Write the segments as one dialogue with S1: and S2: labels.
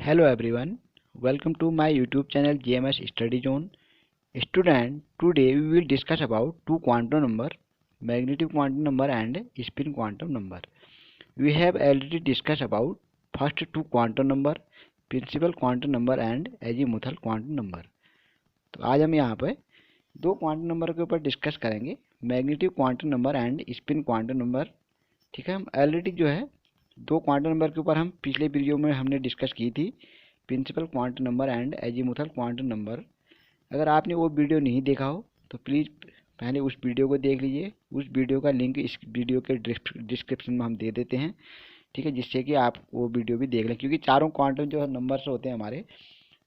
S1: Hello everyone, welcome to my YouTube channel GMS Study Zone. Student, today we will discuss about two quantum number, magnetic quantum number and spin quantum number. We have already discussed about first two quantum number, principal quantum number and azimuthal quantum number. तो आज हम यहाँ पे दो quantum number के ऊपर discuss करेंगे, magnetic quantum number and spin quantum number. ठीक है, हम ऑलरेडी जो है दो क्वांटम नंबर के ऊपर हम पिछले वीडियो में हमने डिस्कस की थी, principal quantum number and azimuthal quantum number. अगर आपने वो वीडियो नहीं देखा हो तो प्लीज़ पहले उस वीडियो को देख लीजिए। उस वीडियो का लिंक इस वीडियो के डिस्क्रिप्शन में हम दे देते हैं, ठीक है, जिससे कि आप वो वीडियो भी देख लें, क्योंकि चारों क्वांटम जो नंबर्स होते हैं हमारे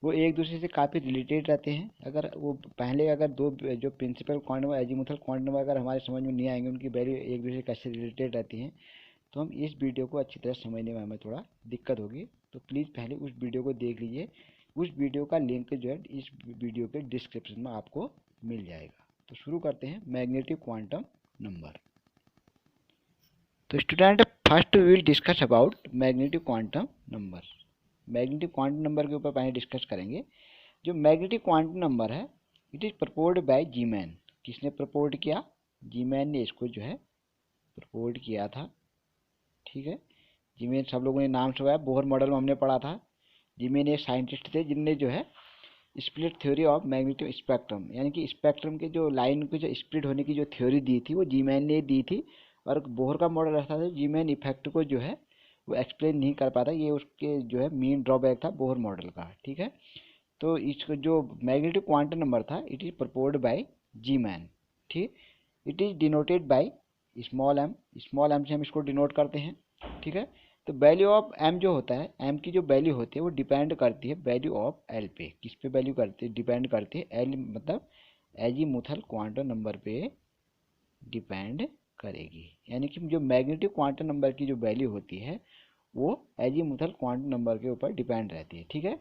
S1: वो एक दूसरे से काफ़ी रिलेटेड रहते हैं। अगर वो पहले अगर दो जो प्रिंसिपल क्वांटम और एजीमुथल क्वांटम नंबर अगर हमारे समझ में नहीं आएंगे, उनकी वैल्यू एक दूसरे कैसे रिलेटेड रहती हैं, तो हम इस वीडियो को अच्छी तरह समझने में हमें थोड़ा दिक्कत होगी। तो प्लीज़ पहले उस वीडियो को देख लीजिए। उस वीडियो का लिंक जो है इस वीडियो के डिस्क्रिप्शन में आपको मिल जाएगा। तो शुरू करते हैं मैग्नेटिक क्वांटम नंबर। तो student, first we will discuss about magnetic quantum number. Magnetic quantum number के ऊपर पहले डिस्कस करेंगे। जो मैग्नेटिक क्वांटम नंबर है, it is proposed by Zeeman. किसने प्रपोज किया? जीमैन ने इसको जो है प्रपोज किया था। ठीक है, जीमैन सब लोगों ने नाम सुना है, बोहर मॉडल में हमने पढ़ा था। जीमैन एक साइंटिस्ट थे जिनने जो है split theory of magnetic spectrum, यानी कि स्पेक्ट्रम के जो लाइन की जो स्प्लिट होने की जो थ्योरी दी थी वो जीमैन ने दी थी। और बोहर का मॉडल ऐसा था, जीमैन इफेक्ट को जो है वो एक्सप्लेन नहीं कर पाता, ये उसके जो है मेन ड्रॉबैक था बोहर मॉडल का। ठीक है, तो इसको जो मैग्नेटिक क्वांटम नंबर था, it is proposed by Zeeman. ठीक, it is denoted by small m. Small m से हम इसको डिनोट करते हैं। ठीक है, तो वैल्यू ऑफ एम जो होता है, एम की जो वैल्यू होती है वो डिपेंड करती है वैल्यू ऑफ एल पे। किस पे वैल्यू करती है? डिपेंड करती है एल, मतलब एजीमुथल क्वांटम नंबर पे डिपेंड करेगी। यानी कि जो मैग्नेटिक क्वांटम नंबर की जो वैल्यू होती है वो एजीमुथल क्वांटम नंबर के ऊपर डिपेंड रहती है। ठीक है,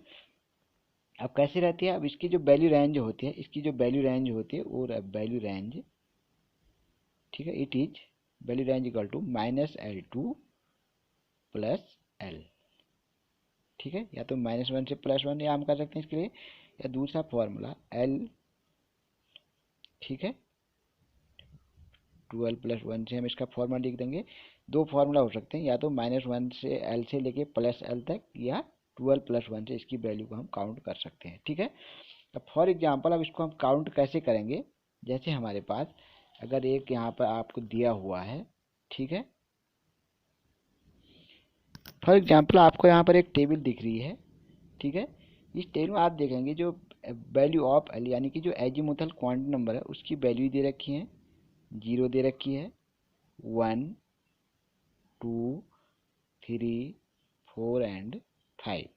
S1: अब कैसे रहती है? अब इसकी जो वैल्यू रेंज होती है, इसकी जो वैल्यू रेंज होती है वो वैल्यू रेंज, ठीक है, it is value range equal to -L2 plus L। ठीक है, या तो -1 से +1 या हम कर सकते हैं इसके लिए, या दूसरा फॉर्मूला L, ठीक है, 12 + 1 से हम इसका फॉर्मूला लिख देंगे। दो फार्मूला हो सकते हैं, या तो -1 से L से लेके +L तक, या 12 + 1 से इसकी वैल्यू को हम काउंट कर सकते हैं। ठीक है, अब फॉर एग्जांपल अब इसको हम काउंट कैसे करेंगे? जैसे हमारे पास अगर एक यहाँ पर आपको दिया हुआ है, ठीक है, फॉर एग्जांपल आपको यहाँ पर एक टेबल दिख रही है। ठीक है, इस टेबल में आप देखेंगे जो वैल्यू ऑफ एल, यानी कि जो एजीमुथल क्वांटम नंबर है उसकी वैल्यू दे रखी है, 0 दे रखी है, 1, 2, 3, 4 एंड 5।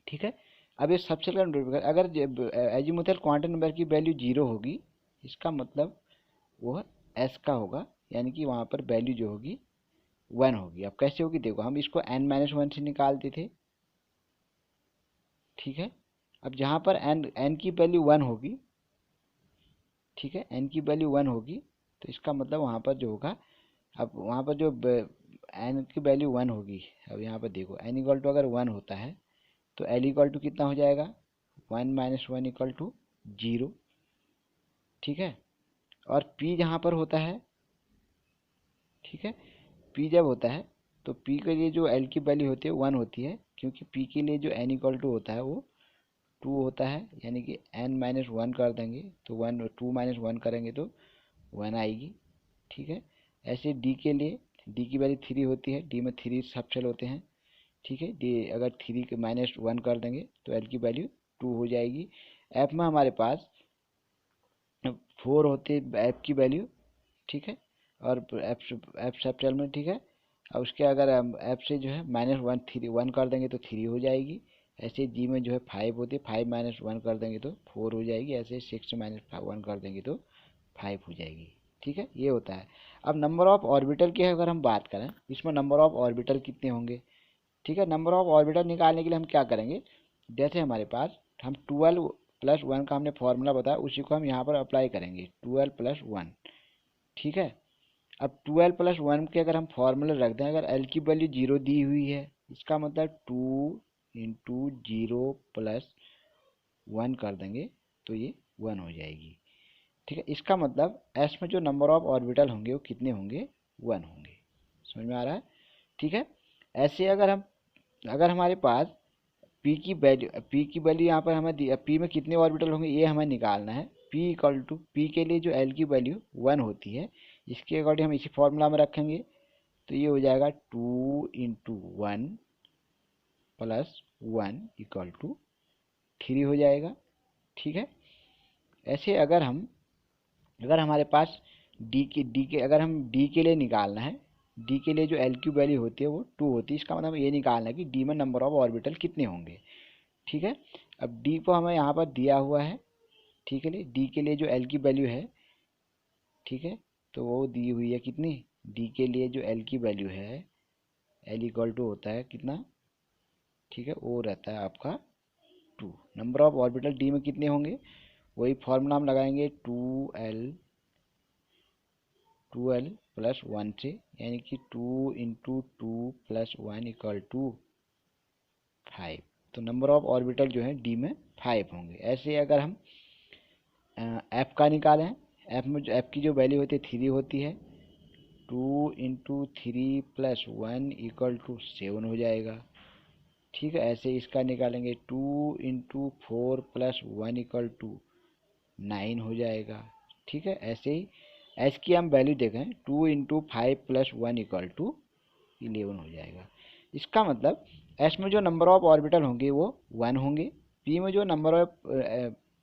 S1: ठीक है, अब ये सबसे अगर एजीमुथल क्वांटम नंबर की वैल्यू 0 होगी, इसका मतलब वो एस का होगा, यानी कि वहाँ पर वैल्यू जो होगी 1 होगी। अब कैसे होगी देखो, हम इसको n-1 से निकालते थे। ठीक है, अब जहाँ पर n की वैल्यू 1 होगी, ठीक है, n की वैल्यू 1 होगी, तो इसका मतलब वहाँ पर जो होगा, अब वहाँ पर जो n की वैल्यू 1 होगी, अब यहाँ पर देखो n इक्वल टू अगर 1 होता है तो l इक्वल टू कितना हो जाएगा? 1 - 1 इक्वल टू 0। ठीक है, और p जहाँ पर होता है, ठीक है, p जब होता है तो p के लिए जो l की वैल्यू होती है 1 होती है, क्योंकि p के लिए जो n इक्वल टू होता है वो 2 होता है, यानी कि n-1 कर देंगे तो 2 - 1 करेंगे तो 1 आएगी। ठीक है, ऐसे d के लिए, d की वैल्यू 3 होती है, d में 3 सब सेल होते हैं। ठीक है, d अगर 3 के -1 कर देंगे तो l की वैल्यू 2 हो जाएगी। f में हमारे पास 4 होती है f की वैल्यू, ठीक है, और f सब सेल में, ठीक है। अब उसके अगर हम f से जो है -1 कर देंगे तो 3 हो जाएगी। ऐसे g में जो है 5 होती है, 5 - 1 कर देंगे तो 4 हो जाएगी। ऐसे 6 से -1 कर देंगे तो 5 हो जाएगी। ठीक है, ये होता है। अब नंबर ऑफ ऑर्बिटल की अगर हम बात करें, इसमें नंबर ऑफ ऑर्बिटल कितने होंगे? ठीक है, नंबर ऑफ ऑर्बिटल निकालने के लिए हम क्या करेंगे? जैसे हमारे पास हम 12 + 1 का हमने फॉर्मूला बताया, उसी को हम यहाँ पर अप्लाई करेंगे, 12 + 1। ठीक है, अब 12 + 1 के अगर हम फॉर्मूला रख दें, अगर एल की वैल्यू 0 दी हुई है, इसका मतलब 2 इंटू 0+1 कर देंगे तो ये 1 हो जाएगी। ठीक है, इसका मतलब एस में जो नंबर ऑफ ऑर्बिटल होंगे वो कितने होंगे, 1 होंगे। समझ में आ रहा है? ठीक है, ऐसे अगर हमारे पास पी की वैल्यू यहाँ पर हमें पी में कितने ऑर्बिटल होंगे ये हमें निकालना है। पी के लिए जो एल की वैल्यू 1 होती है, इसके अकॉर्डिंग हम इसी फॉर्मूला में रखेंगे। तो ये हो जाएगा 2 × 1 + 1 = 3 हो जाएगा। ठीक है, ऐसे अगर हमारे पास अगर हम डी के लिए निकालना है, डी के लिए जो एल की वैल्यू होती है वो 2 होती है। इसका मतलब ये निकालना है कि डी में नंबर ऑफ ऑर्बिटल कितने होंगे। ठीक है, अब डी को हमें यहाँ पर दिया हुआ है। ठीक है, डी के लिए जो एल की वैल्यू है, ठीक है, तो वो दी हुई है कितनी, डी के लिए जो एल की वैल्यू है, एल = होता है कितना, ठीक है, वो रहता है आपका 2। नंबर ऑफ ऑर्बिटल डी में कितने होंगे, वही फॉर्मूला हम लगाएंगे 2l + 1 से, यानी कि 2 × 2 + 1 = 5। तो नंबर ऑफ ऑर्बिटल जो है डी में 5 होंगे। ऐसे अगर हम एफ का निकालें, एफ की जो वैल्यू होती है 3 होती है, 2 × 3 + 1 = 7 हो जाएगा। ठीक है, ऐसे इसका निकालेंगे 2 × 4 + 1 = 9 हो जाएगा। ठीक है, ऐसे ही एस की हम वैल्यू देखें, 2 × 5 + 1 = 11 हो जाएगा। इसका मतलब एस में जो नंबर ऑफ ऑर्बिटल होंगे वो 1 होंगे, पी में जो नंबर ऑफ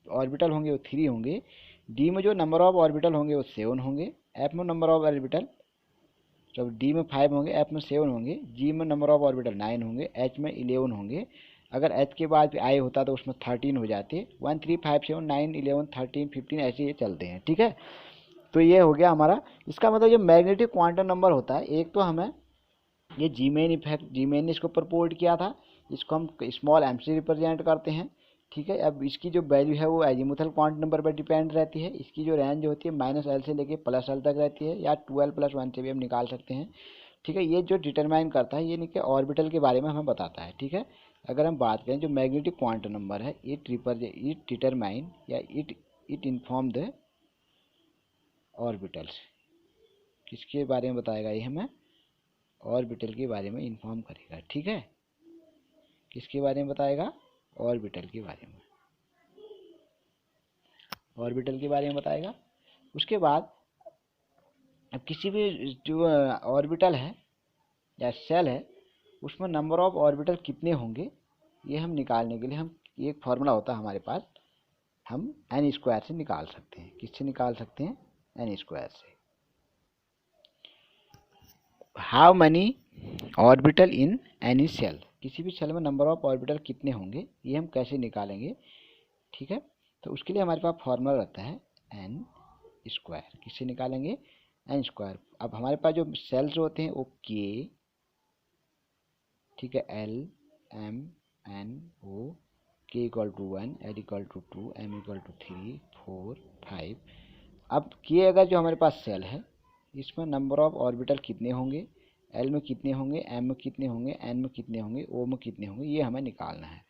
S1: ऑर्बिटल होंगे वो 3 होंगे, डी में जो नंबर ऑफ ऑर्बिटल होंगे वो 7 होंगे, एफ में नंबर ऑफ ऑर्बिटल जब डी में 5 होंगे, एफ में 7 होंगे, जी में नंबर ऑफ ऑर्बिटल 9 होंगे, एच में 11 होंगे। अगर एच के बाद आई होता तो उसमें 13 हो जाते। 1 3 5 7 9 11 13 15 ऐसे ये चलते हैं। ठीक है, तो ये हो गया हमारा। इसका मतलब जो मैग्नेटिक क्वांटम नंबर होता है, एक तो हमें ये जीमेन इफेक्ट, जीमेन ने इसको प्रपोज किया था, इसको हम स्मॉल एम से रिप्रेजेंट करते हैं। ठीक है, अब इसकी जो वैल्यू है वो अजीमुथल क्वांटम नंबर पर डिपेंड रहती है। इसकी जो रेंज होती है -l से लेके +l तक रहती है, या 12 + 1 से भी हम निकाल सकते हैं। ठीक है, ये जो डिटरमाइन करता है, ये नहीं कि ऑर्बिटल के बारे में हमें बताता है। ठीक है, अगर हम बात करें जो मैग्नेटिक क्वांटम नंबर है, इट डिटरमाइन या इट इन्फॉर्म द ऑर्बिटल्स। किसके बारे में बताएगा ये हमें, ऑर्बिटल के बारे में इन्फॉर्म करेगा। ठीक है, किसके बारे में बताएगा, ऑर्बिटल के बारे में, ऑर्बिटल के बारे में बताएगा। उसके बाद अब किसी भी जो ऑर्बिटल है या सेल है, उसमें नंबर ऑफ ऑर्बिटल कितने होंगे ये हम निकालने के लिए हम एक फार्मूला होता है हमारे पास, हम n² से निकाल सकते हैं। किससे निकाल सकते हैं, n² से। How many orbital in any shell, किसी भी सेल में नंबर ऑफ ऑर्बिटल कितने होंगे ये हम कैसे निकालेंगे। ठीक है, तो उसके लिए हमारे पास फॉर्मूला रहता है n²। किससे निकालेंगे, n²। अब हमारे पास जो सेल्स होते हैं वो k, ठीक है, l m n o, k = 1, l = 2, m = 3 4 5। अब k अगर जो हमारे पास सेल है, इसमें नंबर ऑफ ऑर्बिटल कितने होंगे, एल में कितने होंगे, एम में कितने होंगे, एन में कितने होंगे, ओ में कितने होंगे, ये हमें निकालना है।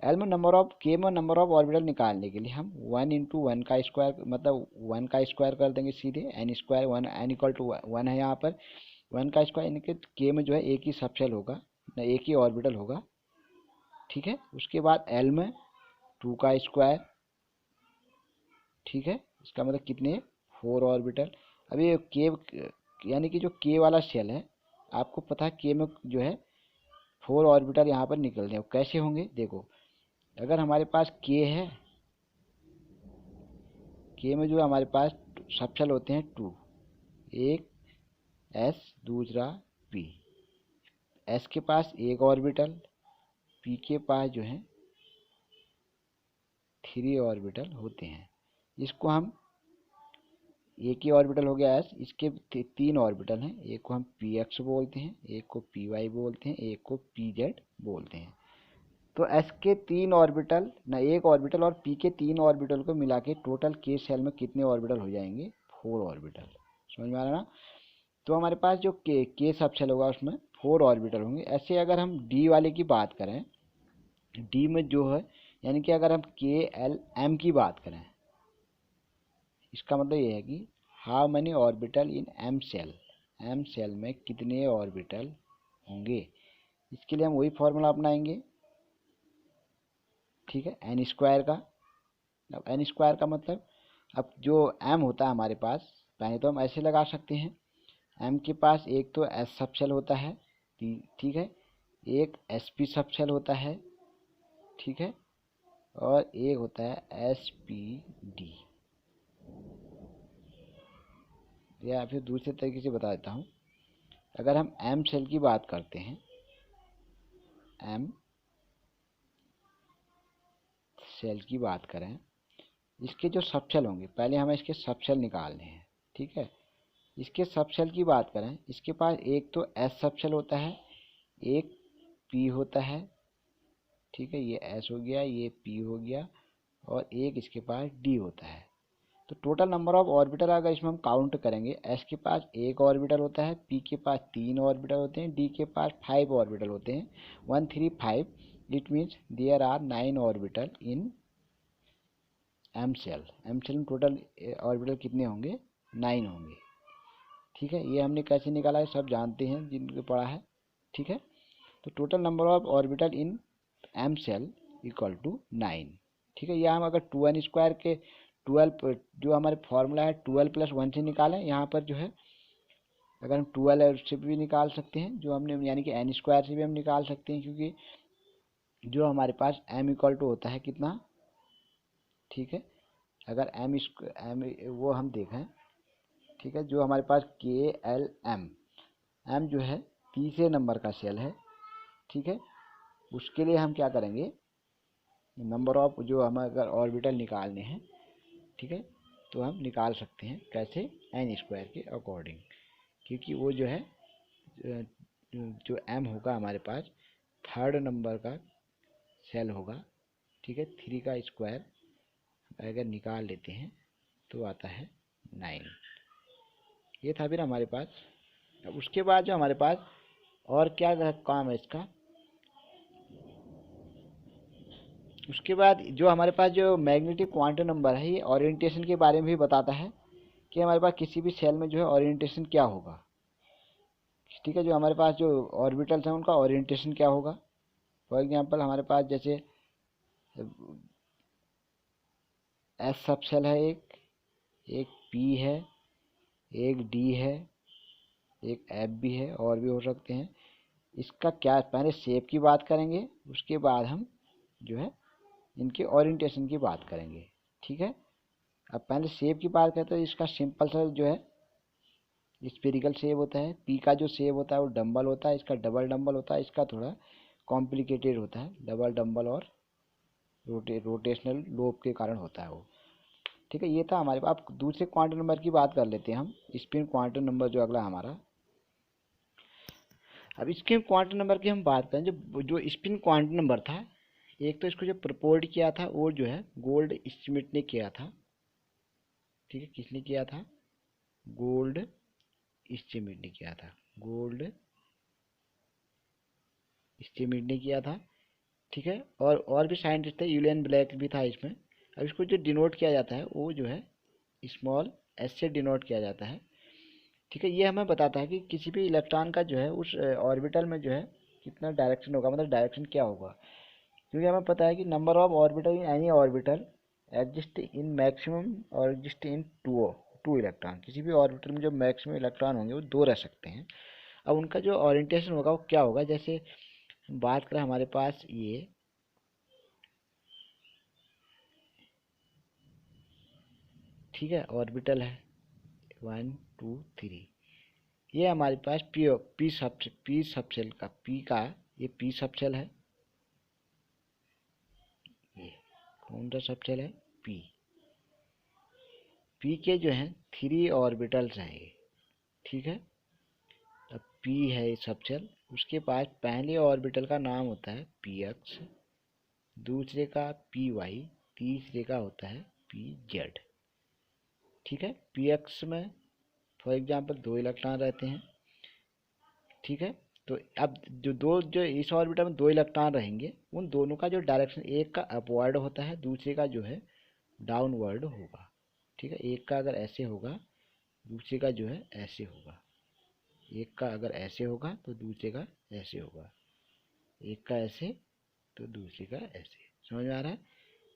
S1: एल में नंबर ऑफ, के में नंबर ऑफ ऑर्बिटल निकालने के लिए हम 1 × 1 का स्क्वायर, मतलब 1 का स्क्वायर कर देंगे सीधे, n²। 1 n = 1 है यहाँ पर, 1 का स्क्वायर, यानी कि के में जो है एक ही सबसेल होगा ना, एक ही ऑर्बिटल होगा। ठीक है, उसके बाद एल में 2 का स्क्वायर। ठीक है, इसका मतलब कितने, 4 ऑर्बिटल। अब ये के, यानी कि जो के वाला सेल है, आपको पता है के में जो है 4 ऑर्बिटल यहाँ पर निकल रहे हैं। कैसे होंगे देखो, अगर हमारे पास के है, के में जो हमारे पास सबसेल होते हैं 2, एक एस दूसरा पी। एस के पास एक ऑर्बिटल, पी के पास जो है 3 ऑर्बिटल होते हैं। इसको हम, एक ही ऑर्बिटल हो गया एस, इसके 3 ऑर्बिटल हैं, एक को हम पी एक्स बोलते हैं, एक को पी वाई बोलते हैं, एक को पी जेड बोलते हैं। तो एस के 3 ऑर्बिटल ना, एक ऑर्बिटल और पी के 3 ऑर्बिटल को मिला के टोटल के सेल में कितने ऑर्बिटल हो जाएंगे, 4 ऑर्बिटल। समझ में आ रहा ना। तो हमारे पास जो के सबसेल होगा उसमें 4 ऑर्बिटल होंगे। ऐसे अगर हम डी वाले की बात करें, डी में जो है, यानी कि अगर हम के एल एम की बात करें, इसका मतलब ये है कि how many orbital in M shell, M shell में कितने ऑर्बिटल होंगे। इसके लिए हम वही फॉर्मूला अपनाएंगे, ठीक है, एन स्क्वायर का। अब एन स्क्वायर का मतलब, अब जो एम होता है हमारे पास, पहले तो हम ऐसे लगा सकते हैं, एम के पास एक तो एस सब शेल होता है, ठीक है, एक एस पी सब शेल होता है, ठीक है, और एक होता है एस पी डी। या फिर दूसरे तरीके से बता देता हूँ, अगर हम एम सेल की बात करते हैं, एम सेल की बात करें, इसके जो सब शेल होंगे, पहले हमें इसके सब शेल निकालने हैं, ठीक है। इसके सब शेल की बात करें, इसके पास एक तो एस सब शेल होता है, एक पी होता है, ठीक है, ये एस हो गया, ये पी हो गया, और एक इसके पास डी होता है। तो टोटल नंबर ऑफ ऑर्बिटल अगर इसमें हम काउंट करेंगे, एस के पास एक ऑर्बिटल होता है, पी के पास 3 ऑर्बिटल होते हैं, डी के पास 5 ऑर्बिटल होते हैं, 1 3 5, it means there are 9 orbital in M shell. M shell में टोटल ऑर्बिटल कितने होंगे, 9 होंगे, ठीक है। ये हमने कैसे निकाला है सब जानते हैं जिनको पढ़ा है, ठीक है। तो total number of orbital in M shell equal to 9, ठीक है। या हम अगर 2n स्क्वायर के 12 जो हमारे फॉर्मूला है 12 + 1 से निकालें, यहाँ पर जो है अगर हम 12 से भी निकाल सकते हैं, जो हमने यानी कि n स्क्वायर से भी हम निकाल सकते हैं, क्योंकि जो हमारे पास m इक्वल टू होता है कितना, ठीक है, अगर m वो हम देखें, ठीक है, जो हमारे पास के एल एम जो है तीसरे नंबर का सेल है, ठीक है। उसके लिए हम क्या करेंगे, नंबर ऑफ जो हमें अगर ऑर्बिटल निकालने हैं, ठीक है, तो हम निकाल सकते हैं कैसे, एन स्क्वायर के अकॉर्डिंग, क्योंकि वो जो है जो एम होगा हमारे पास थर्ड नंबर का सेल होगा, ठीक है। 3 का स्क्वायर अगर निकाल लेते हैं तो आता है 9। ये था फिर हमारे पास। अब उसके बाद जो हमारे पास और क्या काम है इसका, उसके बाद जो हमारे पास जो मैग्नेटिक क्वांटम नंबर है, ये ओरिएंटेशन के बारे में भी बताता है कि हमारे पास किसी भी सेल में जो है ओरिएंटेशन क्या होगा, ठीक है। जो हमारे पास जो ऑर्बिटल्स हैं उनका ओरिएंटेशन क्या होगा। फॉर एग्जांपल हमारे पास जैसे एस सब सेल है, एक पी है, एक डी है, एक एफ भी है, और भी हो सकते हैं। इसका क्या, पहले शेप की बात करेंगे, उसके बाद हम जो है इनके ओरिएंटेशन की बात करेंगे, ठीक है। अब पहले शेप की बात करते हैं, इसका सिंपल सा जो है स्फेरिकल शेप होता है। पी का जो शेप होता है वो डंबल होता है, इसका डबल डंबल होता है, इसका थोड़ा कॉम्प्लिकेटेड होता है, डबल डंबल और रोटेशनल लोब के कारण होता है वो, ठीक है। ये था हमारे पास। अब दूसरे क्वांटम नंबर की बात कर लेते हैं हम, स्पिन क्वांटम नंबर जो अगला हमारा। अब इसके क्वांटम नंबर की हम बात करें, जो स्पिन क्वांटम नंबर था, एक तो इसको जो प्रपोज किया था वो जो है गोल्ड स्मिथ ने किया था, ठीक है। किसने किया था, गोल्ड स्मिथ ने किया था, गोल्ड स्मिथ ने किया था, ठीक है। और भी साइंटिस्ट थे, यूलियन ब्लैक भी था इसमें। अब इसको जो डिनोट किया जाता है वो जो है स्मॉल एस से डिनोट किया जाता है, ठीक है। ये हमें बताता है कि किसी भी इलेक्ट्रॉन का जो है उस ऑर्बिटल में जो है कितना डायरेक्शन होगा, मतलब डायरेक्शन क्या होगा। क्योंकि हमें पता है कि number of orbital in any orbital exist in maximum और एग्जिस्ट इन टू इलेक्ट्रॉन। किसी भी ऑर्बिटल में जो मैक्सिमम इलेक्ट्रॉन होंगे वो 2 रह सकते हैं। अब उनका जो ओरिएंटेशन होगा वो क्या होगा, जैसे बात करें हमारे पास ये ठीक है ऑर्बिटल है 1 2 3, ये हमारे पास पी सबसेल का, पी का ये पी सबसेल है, ये कौन सा सबसेल है, पी। पी के जो हैं 3 ऑर्बिटल्स हैं ये, ठीक है। अब पी है ये सबसेल, उसके पास पहले ऑर्बिटल का नाम होता है पी एक्स, दूसरे का पी वाई, तीसरे का होता है पी जेड, ठीक है। पी एक्स में फॉर एग्जांपल 2 इलेक्ट्रॉन रहते हैं, ठीक है। तो अब जो इस ऑर्बिटल में 2 इलेक्ट्रॉन रहेंगे, उन दोनों का जो डायरेक्शन, एक का अपवर्ड होता है, दूसरे का जो है डाउनवर्ड होगा। ठीक है, एक का अगर ऐसे होगा, दूसरे का जो है ऐसे होगा। एक का अगर ऐसे होगा तो दूसरे का ऐसे होगा, एक का ऐसे तो दूसरे का ऐसे। समझ में आ रहा है?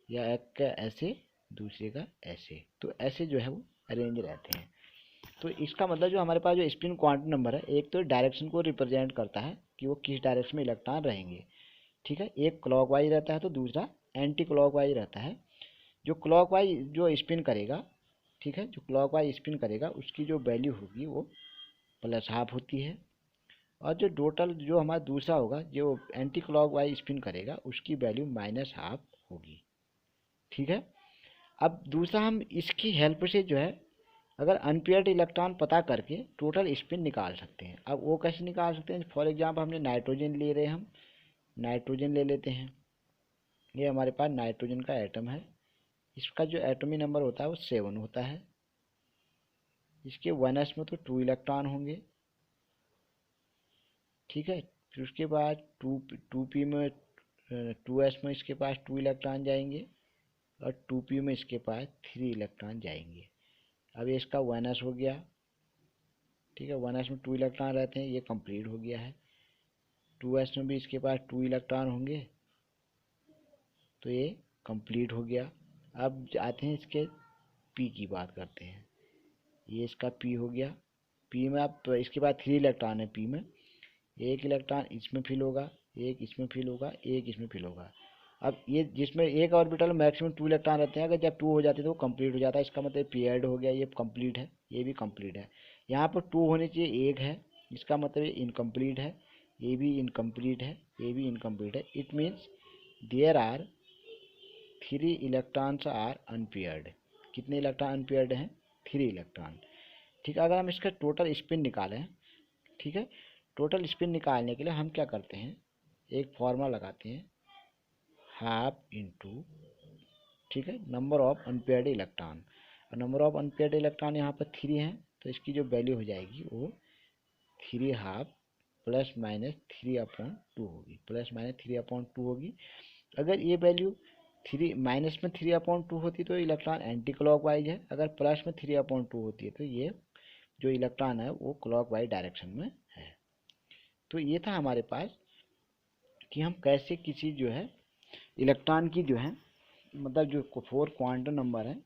S1: या एक का ऐसे, दूसरे का ऐसे, तो ऐसे जो है वो अरेंज रहते हैं। तो इसका मतलब जो हमारे पास जो स्पिन क्वांटम नंबर है, एक तो डायरेक्शन को रिप्रेजेंट करता है कि वो किस डायरेक्शन में इलेक्ट्रॉन रहेंगे। ठीक है, एक क्लॉकवाइज रहता है तो दूसरा एंटी क्लॉकवाइज रहता है। जो क्लॉकवाइज जो स्पिन करेगा, ठीक है, जो क्लॉकवाइज स्पिन करेगा उसकी जो वैल्यू होगी वो +½ होती है, और जो टोटल जो हमारा दूसरा होगा जो एंटी क्लॉकवाइज स्पिन करेगा उसकी वैल्यू -½ होगी। ठीक है, अब दूसरा हम इसकी हेल्प से जो है अगर अनपेयर्ड इलेक्ट्रॉन पता करके टोटल स्पिन निकाल सकते हैं। अब वो कैसे निकाल सकते हैं? फॉर एग्जांपल हमने नाइट्रोजन ले रहे हैं, हम नाइट्रोजन ले लेते हैं। ये हमारे पास नाइट्रोजन का एटम है, इसका जो एटॉमिक नंबर होता है वो 7 होता है। इसके 1s में तो 2 इलेक्ट्रॉन होंगे। ठीक है, फिर उसके बाद 2p में 2s में इसके पास 2 इलेक्ट्रॉन जाएंगे, और 2p में इसके पास 3 इलेक्ट्रॉन जाएंगे। अब ये इसका 1s हो गया। ठीक है, 1s में 2 इलेक्ट्रॉन रहते हैं, ये कंप्लीट हो गया है। 2s में भी इसके पास 2 इलेक्ट्रॉन होंगे, तो ये कंप्लीट हो गया। अब आते हैं इसके p की बात करते हैं। ये इसका p हो गया। p में अब तो इसके बाद 3 इलेक्ट्रॉन है p में, एक इलेक्ट्रॉन इसमें फिल होगा, एक इसमें फिल होगा, एक इसमें फिल होगा। अब ये जिसमें एक ऑर्बिटल मैक्सिमम 2 इलेक्ट्रॉन रहते हैं, अगर जब 2 हो जाते हैं तो वो कंप्लीट हो जाता है। इसका मतलब पेयर्ड हो गया, ये कंप्लीट है, ये भी कंप्लीट है। यहाँ पर 2 होने चाहिए, एक है, इसका मतलब ये इनकम्प्लीट है, ये भी इनकम्प्लीट है, ये भी इनकम्प्लीट है। It means there are 3 electrons are unpaired. कितने इलेक्ट्रॉन अनपेयर्ड हैं? 3 इलेक्ट्रॉन। ठीक है, अगर हम इसका टोटल स्पिन निकालें, ठीक है, टोटल स्पिन निकालने के लिए हम क्या करते हैं, एक फॉर्मूला लगाते हैं, हाफ इंटू, ठीक है, नंबर ऑफ अनपेयर्ड इलेक्ट्रॉन। और नंबर ऑफ अनपेयर्ड इलेक्ट्रॉन यहाँ पर 3 है, तो इसकी जो वैल्यू हो जाएगी वो 3½ ±3/2 होगी, ±3/2 होगी। अगर ये वैल्यू 3 माइनस में 3/2 होती तो इलेक्ट्रॉन एंटी क्लॉकवाइज है, अगर प्लस में 3/2 होती है तो ये जो इलेक्ट्रॉन है वो क्लॉकवाइज डायरेक्शन में है। तो ये था हमारे पास कि हम कैसे किसी जो है इलेक्ट्रॉन की जो है मतलब जो 4 क्वांटम नंबर हैं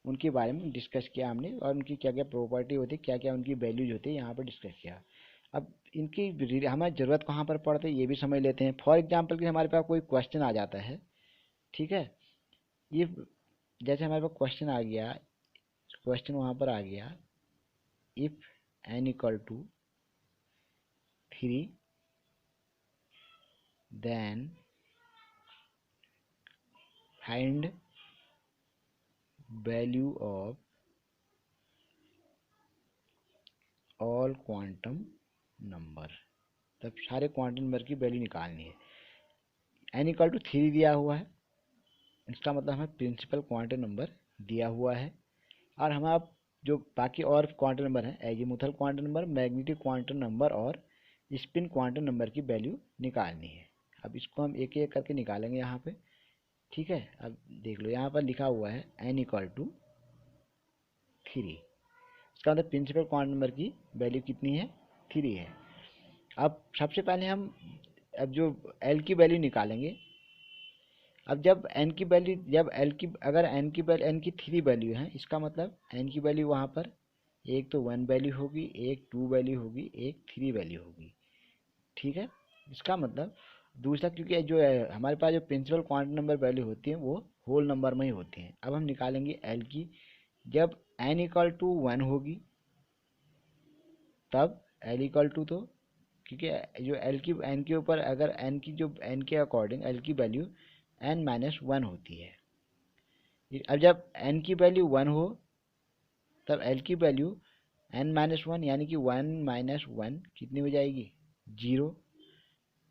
S1: उनके बारे में डिस्कस किया हमने, और उनकी क्या क्या प्रॉपर्टी होती है, क्या क्या उनकी वैल्यूज होती है, यहाँ पर डिस्कस किया। अब इनकी हमें ज़रूरत कहाँ पर पड़ती है ये भी समझ लेते हैं। फॉर एग्जांपल कि हमारे पास कोई क्वेश्चन आ जाता है, ठीक है, ये जैसे हमारे पास क्वेश्चन आ गया, क्वेश्चन वहाँ पर आ गया, if n = 3 then find value of all quantum number। तब सारे क्वांटम नंबर की वैल्यू निकालनी है। n = 3 दिया हुआ है, इसका मतलब हमें प्रिंसिपल क्वांटम नंबर दिया हुआ है, और हमें अब जो बाकी और क्वांटम नंबर हैं, azimuthal quantum number, magnetic quantum number और स्पिन क्वांटम नंबर की वैल्यू निकालनी है। अब इसको हम एक एक करके निकालेंगे यहाँ पे। ठीक है, अब देख लो यहाँ पर लिखा हुआ है n = 3, इसका मतलब प्रिंसिपल क्वांटम नंबर की वैल्यू कितनी है? 3 है। अब सबसे पहले हम अब जो L की वैल्यू निकालेंगे। अब जब n की वैल्यू, जब L की, अगर n की 3 वैल्यू है, इसका मतलब n की वैल्यू वहाँ पर एक तो 1 वैल्यू होगी, एक 2 वैल्यू होगी, एक 3 वैल्यू होगी। ठीक है, इसका मतलब दूसरा, क्योंकि जो है हमारे पास जो प्रिंसिपल क्वांटम नंबर वैल्यू होती है वो होल नंबर में ही होती हैं। अब हम निकालेंगे L की। जब n = 1 होगी तब L = तो, क्योंकि जो n के ऊपर अगर n की जो n के अकॉर्डिंग L की वैल्यू n-1 होती है। अब जब n की वैल्यू 1 हो तब L की वैल्यू n-1 यानी कि 1 - 1 कितनी हो जाएगी? 0।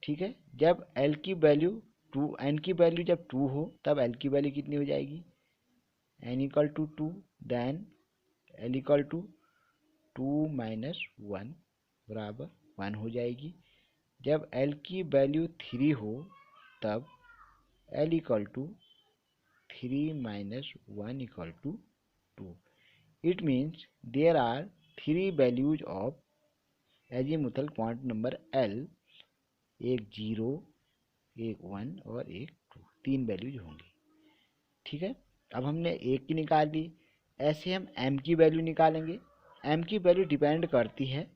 S1: ठीक है, जब L की वैल्यू 2, n की वैल्यू जब 2 हो तब L की वैल्यू कितनी हो जाएगी? n = 2 देन L = 2 - 1 = 1 हो जाएगी। जब L की वैल्यू 3 हो तब L equal to 3 minus 1 equal to 2. It means there are 3 values of azimuthal quantum number L. एक 0, एक 1 और एक 2, 3 वैल्यूज होंगी. ठीक है, अब हमने एक की निकाल ली. ऐसे हम m की वैल्यू निकालेंगे. m की वैल्यू डिपेंड करती है,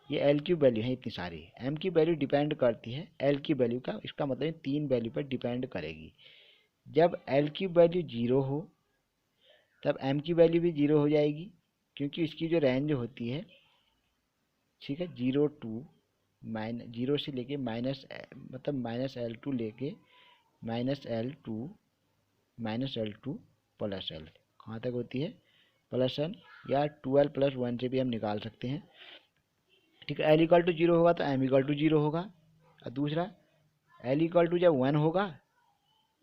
S1: ये L की वैल्यू है इतनी सारी, m की वैल्यू डिपेंड करती है L की वैल्यू का. इसका मतलब 3 वैल्यू पर डिपेंड करेगी. जब L की वैल्यू 0 हो तब m की वैल्यू भी 0 हो जाएगी, क्योंकि इसकी जो रेंज होती है, ठीक है, 0 से लेके माइनस, मतलब -L2 लेके -L2 प्लस L कहाँ तक होती है, प्लस L, या 12 + 1 से भी हम निकाल सकते हैं. ठीक है, L इक्वल टू 0 होगा तो M इक्वल टू 0 होगा. और दूसरा L इक्वल टू जब 1 होगा,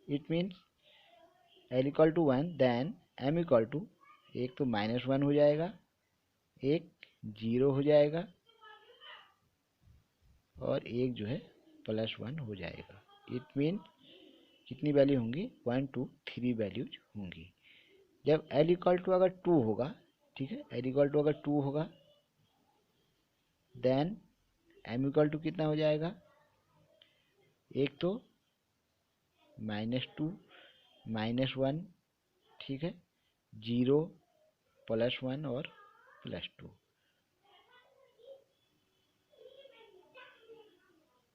S1: it means L equal to 1, then M equal to, एक तो -1 हो जाएगा, एक 0 हो जाएगा और एक जो है +1 हो जाएगा. इट मीन कितनी वैल्यू होंगी, 1 2 3 वैल्यूज होंगी. जब L इक्वल टू अगर 2 होगा, ठीक है, L इक्वल टू अगर 2 होगा, देन M इक्वल टू कितना हो जाएगा, एक तो -2 -1, ठीक है, 0 +1 और +2.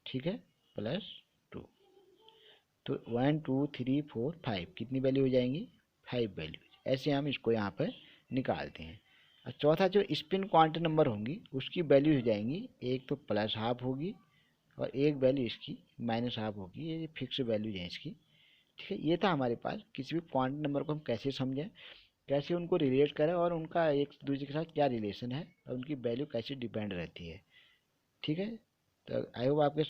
S1: ठीक है, +2. तो 1 2 3 4 5 कितनी वैल्यू हो जाएंगी, 5 वैल्यू. ऐसे हम इसको यहाँ पर निकालते हैं. और चौथा जो स्पिन क्वांटम नंबर होंगी उसकी वैल्यू हो जाएंगी, एक तो +12 होगी और एक वैल्यू इसकी -12 होगी. ये फिक्स वैल्यू है इसकी. ठीक है, ये था हमारे पास किसी भी क्वांटम नंबर को हम कैसे समझें, कैसे उनको रिलेट करें और उनका एक दूसरे के साथ क्या रिलेशन है और उनकी वैल्यू कैसे डिपेंड रहती है. ठीक है, तो आई होप आपके